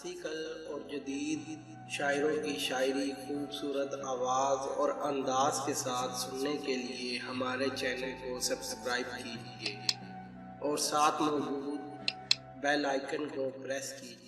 Classical اور جدید شاعروں کی شاعری خوبصورت آواز اور انداز کے ساتھ سننے کے لیے ہمارے چینل کو سبسکرائب کیجیے اور ساتھ موجود بیل آئیکن کو پریس کیجیے۔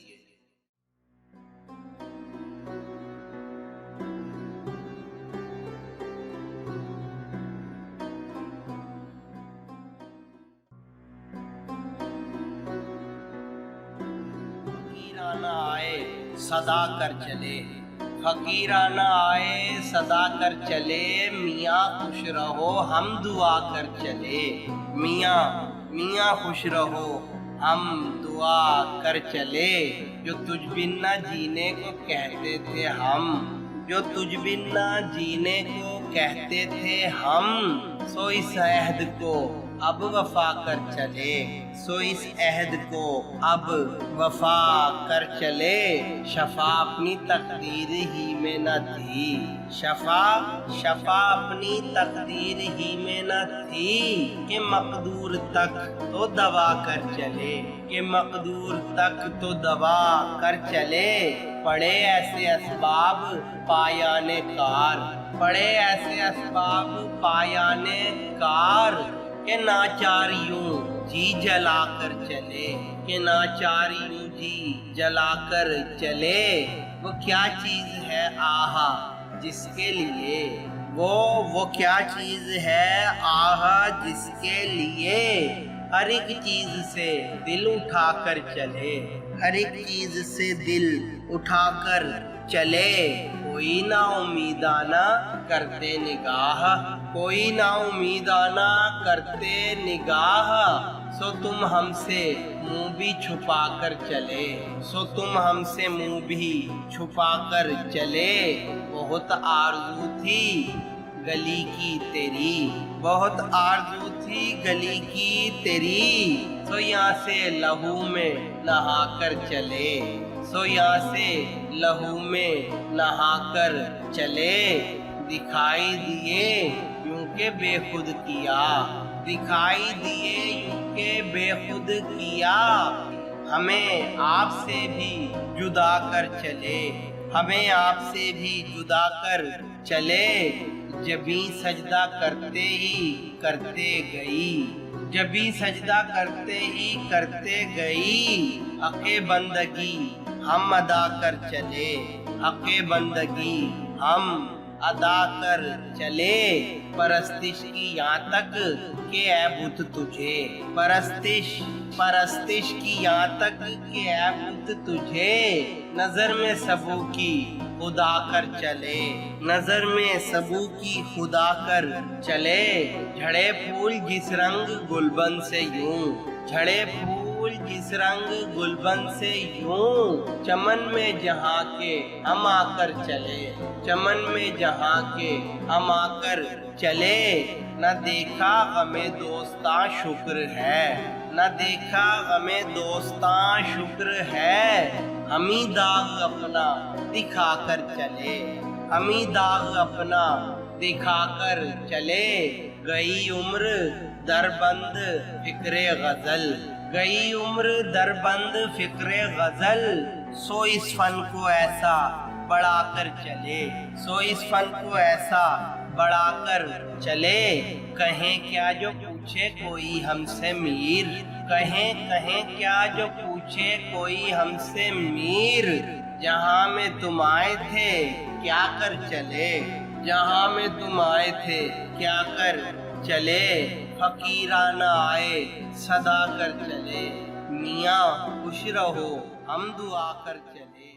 فقیرانہ آئے صدا کر چلے، فقیرانہ آئے صدا کر چلے، میاں خوش رہو ہم دعا کر چلے، میاں خوش رہو ہم دعا کر چلے۔ جو تجھ بن نہ جینے کو کہتے تھے ہم، جو تجھ بن نہ جینے کو کہتے تھے ہم، سو اس عہد کو اب وفا کر چلے، سو اس عہد کو اب وفا کر چلے۔ شفا اپنی تقدیر ہی میں نہ تھی، شفا اپنی تقدیر ہی میں نہ تھی، کہ مقدور تک تو دوا کر چلے، کہ مقدور تک تو دوا کر چلے۔ پڑے ایسے اسباب پایانے کار، پڑے ایسے اسباب پایانے کار، کہ ناچار یوں جی جلا کر چلے، کہ ناچار یوں جی جلا کر چلے۔ وہ کیا چیز ہے آہا جس کے لیے، وہ کیا چیز ہے آہا جس کے لیے، ہر ایک چیز سے دل اٹھا کر چلے، ہر ایک چیز سے دل اٹھا کر چلے۔ کوئی نا امیدانہ کرتے نگاہ، کوئی نا امیدانہ کرتے نگاہ، سو تم ہم سے منہ بھی چھپا کر چلے، سو تم ہم سے منہ بھی چھپا کر چلے۔ بہت آرزو تھی گلی کی تیری، بہت آرزو تھی گلی کی تیری، سو یہاں سے لہو میں نہا کر چلے، سو یہاں سے لہو میں نہا کر چلے۔ دکھائی دیے یوں کہ بے خود کیا، دکھائی دیے یوں کہ بے خود کیا، ہمیں آپ سے بھی جدا کر چلے، ہمیں آپ سے بھی جدا کر چلے۔ جبیں سجدہ کرتے ہی کرتے گئی، جبیں سجدہ کرتے ہی کرتے گئی، حق بندگی ہم ادا کر چلے، حق بندگی ہم ادا کر چلے۔ پرستش کی یہاں تک کہ اے بت تجھے، پرستش کی یہاں تک کہ اے بت تجھے، نظر میں سبو کی خدا کر چلے، نظر میں سبو کی خدا کر چلے۔ جھڑے پھول جس رنگ گلبن سے یوں، جھڑے پھول جس رنگ گلبن سے یوں، چمن میں جہاں کے ہم آ کر چلے، چمن میں جہاں کے ہم آ کر چلے۔ نہ دیکھا غم دوستاں شکر ہے، نہ دیکھا غم دوستاں شکر ہے، ہمیں داغ اپنا دکھا کر چلے، ہمیں داغ اپنا دکھا کر چلے۔ گئی عمر در بند فکر غزل، گئی عمر در بند فکر غزل، سو اس فن کو ایسا بڑھا کر چلے، سو اس فن کو ایسا بڑھا کر چلے۔ کہیں کیا جو پوچھے کوئی ہم سے میر، کہیں کیا جو پوچھے کوئی ہم سے میر، جہاں میں تم آئے تھے کیا کر چلے، جہاں میں تم آئے تھے کیا کر چلے۔ فقیرانہ آئے صدا کر چلے، میاں خوش رہو ہم دعا کر چلے۔